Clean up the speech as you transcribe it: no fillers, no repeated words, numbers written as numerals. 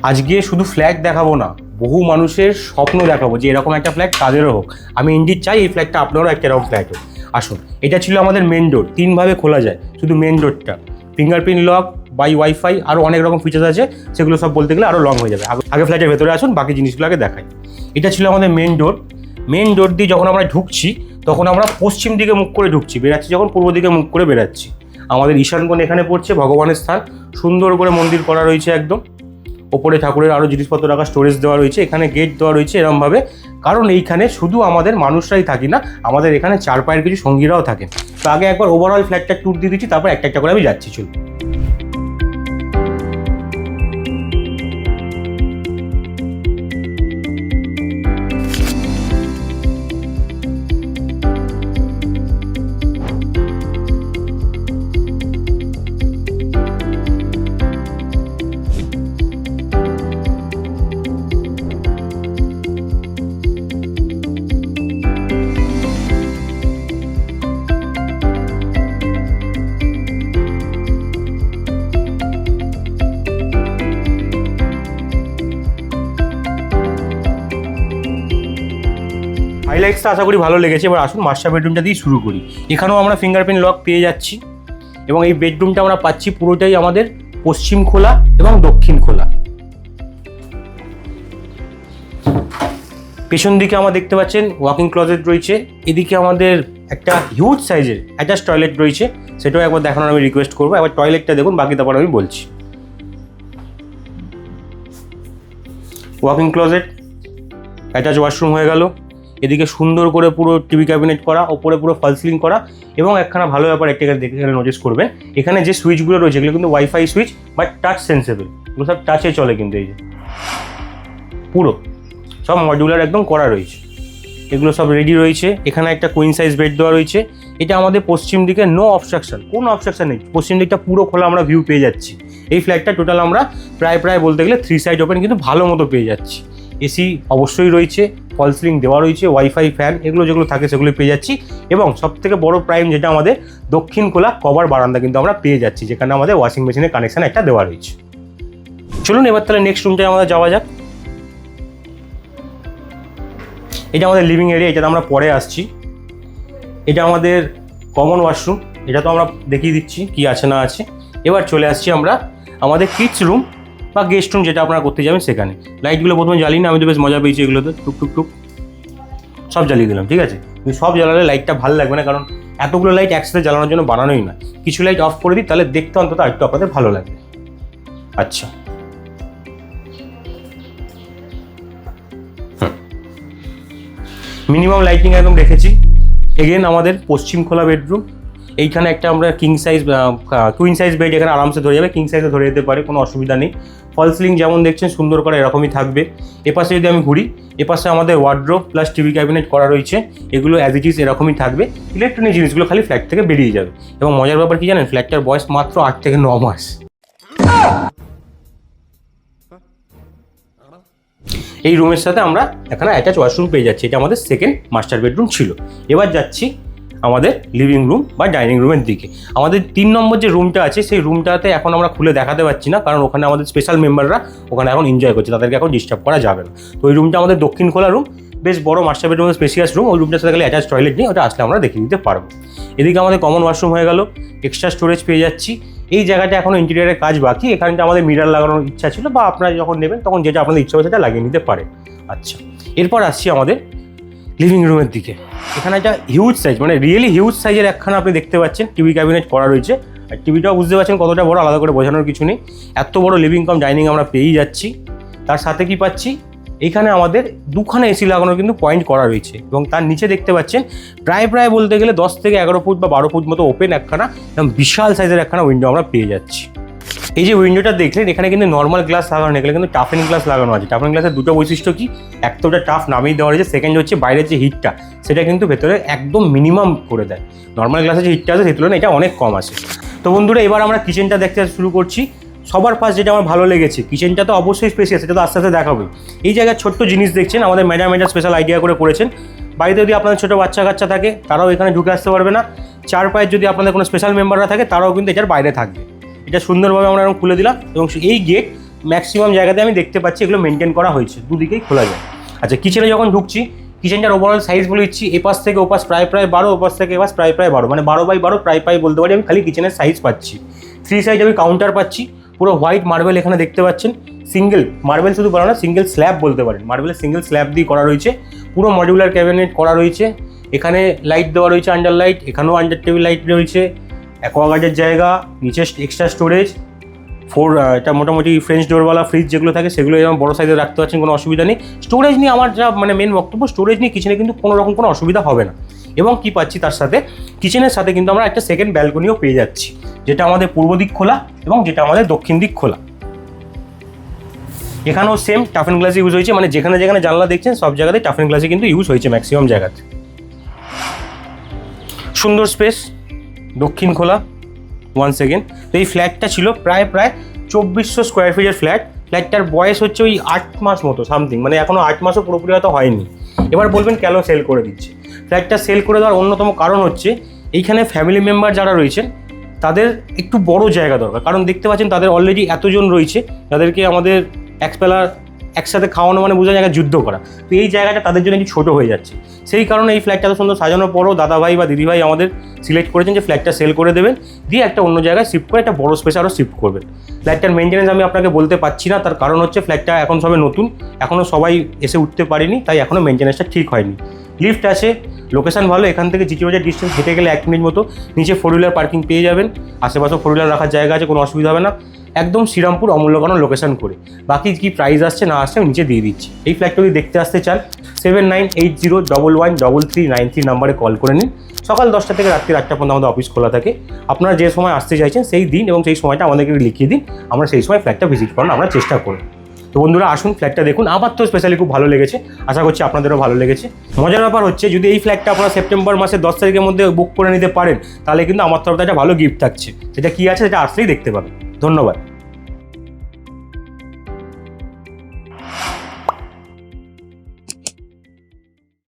আজকে শুধু ফ্ল্যাট দেখাবো না, বহু মানুষের স্বপ্ন দেখাবো যে এরকম একটা ফ্ল্যাট তাদেরও হোক। আমি ইন্ডির চাই এই ফ্ল্যাটটা আপনারও একটা এরকম ফ্ল্যাট হোক। আসুন, এটা ছিল আমাদের মেন ডোর, 3ভাবে খোলা যায় শুধু মেন ডোরটা। ফিঙ্গারপ্রিন্ট লক, বাই ওয়াইফাই, আরও অনেক রকম ফিচার্স আছে, সেগুলো সব বলতে গেলে আরও লং হয়ে যাবে। আগে ফ্ল্যাটের ভেতরে আসুন, বাকি জিনিসগুলো আগে দেখাই। এটা ছিল আমাদের মেন ডোর। মেন ডোর দিয়ে যখন আমরা ঢুকছি তখন আমরা পশ্চিম দিকে মুখ করে ঢুকছি, বেরাচ্ছি যখন পূর্ব দিকে মুখ করে বেরাচ্ছি। আমাদের ঈশান কোণ এখানে পড়ছে, ভগবানের স্থান, সুন্দর করে মন্দির করা রয়েছে একদম। ওপরে ঠাকুরের আরও জিনিসপত্র রাখা স্টোরেজ দেওয়া রয়েছে, এখানে গেট দেওয়া রয়েছে এরমভাবে, কারণ এইখানে শুধু আমাদের মানুষরাই থাকি না, আমাদের এখানে চার পায়ের কিছু সঙ্গীরাও থাকেন। তো আগে একবার ওভারঅল ফ্ল্যাটটা ট্যুর দিয়ে দিচ্ছি, তারপর একটা একটা করে আমি যাচ্ছি। চলুন। হাইলাইটসটা আশা করি ভালো লেগেছে। এবার আসুন মাস্টার বেডরুমটা দিয়ে শুরু করি। এখানেও আমরা ফিঙ্গারপ্রিন্ট লক পেয়ে যাচ্ছি এবং এই বেডরুমটা আমরা পাচ্ছি পুরোটাই আমাদের পশ্চিম খোলা এবং দক্ষিণ খোলা। পেছন দিকে আমরা দেখতে পাচ্ছেন ওয়াকিং ক্লোজেট রয়েছে। এদিকে আমাদের একটা হিউজ সাইজের অ্যাটাচ টয়লেট রয়েছে, সেটাও একবার দেখানোর আমি রিকোয়েস্ট করবো। একবার টয়লেটটা দেখুন, বাকি তারপর আমি বলছি। ওয়াকিং ক্লোজেট, অ্যাটাচ ওয়াশরুম হয়ে গেল। এদিকে সুন্দর করে পুরো টিভি ক্যাবিনেট করা, ওপরে পুরো ফল সিলিং করা, এবং একখানা ভালো ব্যাপার একটা দেখে এখানে নোটিস করবেন, এখানে যে সুইচগুলো রয়েছে এগুলো কিন্তু wifi switch but touch sensible, এগুলো সব টাচে চলে কিন্তু। এই যে পুরো সব মডিউলার একদম করা রয়েছে, এগুলো সব রেডি রয়েছে। এখানে একটা কুইন সাইজ বেড দেওয়া রয়েছে। এটা আমাদের পশ্চিম দিকে নো অবস্ট্রাকশন, কোনো অবস্ট্রাকশন নেই, পশ্চিম দিকটা পুরো খোলা আমরা ভিউ পেয়ে যাচ্ছি। এই ফ্ল্যাটটা টোটাল আমরা প্রায় বলতে গেলে 3 সাইড ওপেন কিন্তু ভালো মতো পেয়ে যাচ্ছি। এসি অবশ্যই রয়েছে, ফল সিলিং দেওয়া রয়েছে, ওয়াইফাই ফ্যান এগুলো যেগুলো থাকে সেগুলো পেয়ে যাচ্ছি। এবং সবথেকে বড় প্রাইম যেটা আমাদের দক্ষিণ খোলা কভার বারান্দা কিন্তু আমরা পেয়ে যাচ্ছি, যেখানে আমাদের ওয়াশিং মেশিনের কানেকশন একটা দেওয়া রয়েছে। চলুন এবার তাহলে নেক্সট রুমটায় আমাদের যাওয়া যাক। এটা আমাদের লিভিং এরিয়া, এটাতে আমরা পরে আসছি। এটা আমাদের কমন ওয়াশরুম, এটা তো আমরা দেখিয়ে দিচ্ছি কি আছে না আছে। এবার চলে আসছি আমরা আমাদের কিডস রুম বা গেস্ট রুম, যেটা আপনারা করতে যাবেন সেখানে। লাইটগুলো প্রথমে জ্বালিয়ে না, আমি তো বেশ মজা পেয়েছি এগুলোতে, টুক টুক টুক সব জ্বালিয়ে দিলাম, ঠিক আছে। কিন্তু সব জ্বালালে লাইটটা ভালো লাগবে না, কারণ এতগুলো লাইট একসাথে জ্বালানোর জন্য বানানোই না। কিছু লাইট অফ করে দিই, তাহলে দেখতে অন্তত আরেকটু আপনাদের ভালো লাগবে। আচ্ছা, মিনিমাম লাইটিং একদম রেখেছি। এগেন আমাদের পশ্চিম খোলা বেডরুম, এইখানে একটা আমরা কুইন সাইজ বেড এখানে আরামসে ধরে যাবে, কিং সাইজে ধরে যেতে পারে, কোনো অসুবিধা নেই। ফল সিলিং যেমন দেখছেন সুন্দর করে এরকমই থাকবে। এপাশে যদি আমি ঘুরি, এপাশে আমাদের ওয়ার্ড্রোব প্লাস টিভি ক্যাবিনেট করা রয়েছে, এগুলো অ্যাজ ইট ইজ এরকমই থাকবে। ইলেকট্রনিক জিনিসগুলো খালি ফ্ল্যাট থেকে বেরিয়ে যাবে। এবং মজার ব্যাপার কি জানেন, ফ্ল্যাটটার বয়স মাত্র 8 থেকে 9 মাস। এই রুমের সাথে আমরা এখানে অ্যাটাচ ওয়াশরুম পেয়ে যাচ্ছি। এটা আমাদের সেকেন্ড মাস্টার বেডরুম ছিল। এবার যাচ্ছি আমাদের লিভিং রুম বা ডাইনিং রুমের দিকে। আমাদের 3 নম্বর যে রুমটা আছে, সেই রুমটাতে এখন আমরা খুলে দেখাতে পারছি না, কারণ ওখানে আমাদের স্পেশাল মেম্বাররা ওখানে এখন এনজয় করছে, তাদেরকে এখন ডিস্টার্ব করা যাবে না। তো ওই রুমটা আমাদের দক্ষিণ খোলা রুম, বেশ বড় মাস্টার বেডরুমের স্পেশিয়াস রুম। ওই রুমটার সাথে গেলে অ্যাটাচ টয়লেট নেই, ওটা আসলে আমরা দেখিয়ে দিতে পারবো। এদিকে আমাদের কমন ওয়াশরুম হয়ে গেল, এক্সট্রা স্টোরেজ পেয়ে যাচ্ছি। এই জায়গাটা এখনও ইন্টেরিয়ারের কাজ বাকি, এখানটা আমাদের মিরার লাগানোর ইচ্ছা ছিল, বা আপনারা যখন নেবেন তখন যেটা আপনাদের ইচ্ছা হবে সেটা লাগিয়ে নিতে পারে। আচ্ছা, এরপর আসছি আমাদের লিভিং রুমের দিকে। এখানে একটা হিউজ সাইজ, মানে রিয়েলি হিউজ সাইজের একখানা আপনি দেখতে পাচ্ছেন টিভি ক্যাবিনেট করা রয়েছে। আর টিভিটাও বুঝতে পারছেন কতটা বড়, আলাদা করে বোঝানোর কিছু নেই। এত বড় লিভিং কাম ডাইনিং আমরা পেয়েই যাচ্ছি। তার সাথে কি পাচ্ছি, এখানে আমাদের 2খানা এসি লাগানোর কিন্তু পয়েন্ট করা রয়েছে, এবং তার নিচে দেখতে পাচ্ছেন প্রায় বলতে গেলে 10 থেকে 11 ফুট বা 12 ফুট মতো ওপেন একখানা একদম বিশাল সাইজের একখানা উইন্ডো আমরা পেয়ে যাচ্ছি। এই যে উইন্ডোটা দেখলেন, এখানে কিন্তু নর্মাল গ্লাস লাগানো নেই, এখানে কিন্তু টাফেন গ্লাস লাগানো আছে। টাফেন গ্লাসের দুটো বৈশিষ্ট্য কি, এক তো ওটা টাফ নামিয়ে দেওয়া রয়েছে, সেকেন্ড হচ্ছে বাইরের যে হিটটা সেটা কিন্তু ভেতরে একদম মিনিমাম করে দেয়। নর্মাল গ্লাসের যে হিটটা আছে সেই তুলনায় এটা অনেক কম আসে। তো বন্ধুরা, এবার আমরা কিচেনটা দেখতে শুরু করছি। সবার ফার্স্ট যেটা আমার ভালো লেগেছে, কিচেনটা তো অবশ্যই স্পেশাল, সেটা তো আস্তে আস্তে দেখাবে। এই জায়গায় ছোট্ট জিনিস দেখছেন, আমাদের ম্যাডাম এটা স্পেশাল আইডিয়া করে করেছেন। বাড়িতে যদি আপনাদের ছোটো বাচ্চা কাচ্চা থাকে, তারাও এখানে ঢুকে আসতে পারবে না। চার পায়ের যদি আপনাদের কোনো স্পেশাল মেম্বাররা থাকে, তারাও কিন্তু এটার বাইরে থাকবে। এটা সুন্দরভাবে আমরা এরকম খুলে দিলাম, এবং এই গেট ম্যাক্সিমাম জায়গাতে আমি দেখতে পাচ্ছি এগুলো মেনটেন করা হয়েছে, দুদিকেই খোলা যায়। আচ্ছা, কিচেনে যখন ঢুকছি, কিচেনটার ওভারঅল সাইজ বলে দিচ্ছি, এপাশ থেকে ওপাশ প্রায় 12, ওপাশ থেকে এপাশ প্রায় 12, মানে 12x12 প্রায় বলতে পারি আমি। খালি কিচেনের সাইজ পাচ্ছি, 3 সাইজ আমি কাউন্টার পাচ্ছি, পুরো হোয়াইট মার্বেল এখানে দেখতে পাচ্ছেন। সিঙ্গেল মার্বেল শুধু বলা না, সিঙ্গেল স্ল্যাব বলতে পারেন, মার্বেলের সিঙ্গেল স্ল্যাব দিয়ে করা রয়েছে। পুরো মডিউলার ক্যাবিনেট করা রয়েছে, এখানে লাইট দেওয়া রয়েছে, আন্ডার লাইট, এখানেও আন্ডার টেবিল লাইট রয়েছে, অ্যাকোয়াগার্ডের জায়গা, নিচে এক্সট্রা স্টোরেজ, এটা মোটামুটি ফ্রেঞ্চ ডোরওয়ালা ফ্রিজ যেগুলো থাকে সেগুলো এরকম বড় সাইজে রাখতে পারছেন, কোনো অসুবিধা নেই। স্টোরেজ নিয়ে আমার যা মানে মেন বক্তব্য, স্টোরেজ নিয়ে কিচেনে কিন্তু কোনো রকম কোনো অসুবিধা হবে না। এবং কি পাচ্ছি তার সাথে, কিচেনের সাথে কিন্তু আমরা একটা সেকেন্ড ব্যালকনিও পেয়ে যাচ্ছি, যেটা আমাদের পূর্ব দিক খোলা এবং যেটা আমাদের দক্ষিণ দিক খোলা। এখানেও সেম টাফেন গ্লাস ইউজ হয়েছে, মানে যেখানে যেখানে জানলা দেখছেন সব জায়গাতে টাফেন গ্লাসই কিন্তু ইউজ হয়েছে ম্যাক্সিমাম জায়গাতে। সুন্দর স্পেস, দক্ষিণ খোলা। ওয়ান সেকেন্ড, তো এই ফ্ল্যাটটা ছিল প্রায় 2400 স্কোয়ার ফিটের ফ্ল্যাট। ফ্ল্যাটটার বয়স হচ্ছে ওই 8 মাস মতো সামথিং, মানে এখনও 8 মাসও পুরোপুরি হয়তো হয়নি। এবার বলবেন কেন সেল করে দিচ্ছে? ফ্ল্যাটটা সেল করে দেওয়ার অন্যতম কারণ হচ্ছে এইখানে ফ্যামিলি মেম্বার যারা রয়েছেন তাদের একটু বড় জায়গা দরকার। কারণ দেখতে পাচ্ছেন তাদের অলরেডি এতজন রয়েছে, যাদেরকে আমাদের একবেলা একসাথে খাওয়ানো মানে বোঝা জায়গা যুদ্ধ করা। তো এই জায়গাটা তাদের জন্য একটু ছোটো হয়ে যাচ্ছে। সেই কারণে এই ফ্ল্যাটটা এত সুন্দর সাজানোর পরও দাদাভাই বা দিদিভাই আমাদের সিলেক্ট করেছেন যে ফ্ল্যাটটা সেল করে দেবেন, দিয়ে একটা অন্য জায়গায় শিফট করে একটা বড় স্পেসে আরও শিফট করবেন। ফ্ল্যাটটার মেনটেন্যান্স আমি আপনাকে বলতে পারছি না, তার কারণ হচ্ছে ফ্ল্যাটটা এখন সবে নতুন, এখনও সবাই এসে উঠতে পারেনি, তাই এখনও মেনটেন্যান্সটা ঠিক হয়নি। লিফট আছে, লোকেশন ভালো, এখান থেকে জিটি বাজার ডিস্টেন্স হেঁটে গেলে 1 মিনিট মতো। নিচে 4 হুইলার পার্কিং পেয়ে যাবেন, আশেপাশেও 4 হুইলার রাখার জায়গা আছে, কোনো অসুবিধা হবে না। একদম শ্রীরামপুর অমূল্যকানন লোকেশন করে। বাকি কি প্রাইস আসছে না আসছে আমি নিচে দিয়ে দিচ্ছি। এই ফ্ল্যাটটা যদি দেখতে আসতে চান 7980113393 নাম্বারে কল করে নিন। সকাল 10টা থেকে রাত্রি 8টা পর্যন্ত আমাদের অফিস খোলা থাকে। আপনারা যে সময় আসতে চাইছেন সেই দিন এবং সেই সময়টা আমাদেরকে লিখিয়ে দিন, আমরা সেই সময় ফ্ল্যাটটা ভিজিট করার আমরা চেষ্টা করব। তো বন্ধুরা আসুন, ফ্ল্যাটটা দেখুন। আমার তো স্পেশালি খুব ভালো লেগেছে, আশা করছি আপনাদেরও ভালো লেগেছে। মজার ব্যাপার হচ্ছে যদি এই ফ্ল্যাটটা আপনারা সেপ্টেম্বর মাসের 10 তারিখের মধ্যে বুক করে নিতে পারেন, তাহলে কিন্তু আমার তরফে একটা ভালো গিফট থাকছে। সেটা কী আছে সেটা আসলেই দেখতে পাবেন। ধন্যবাদ।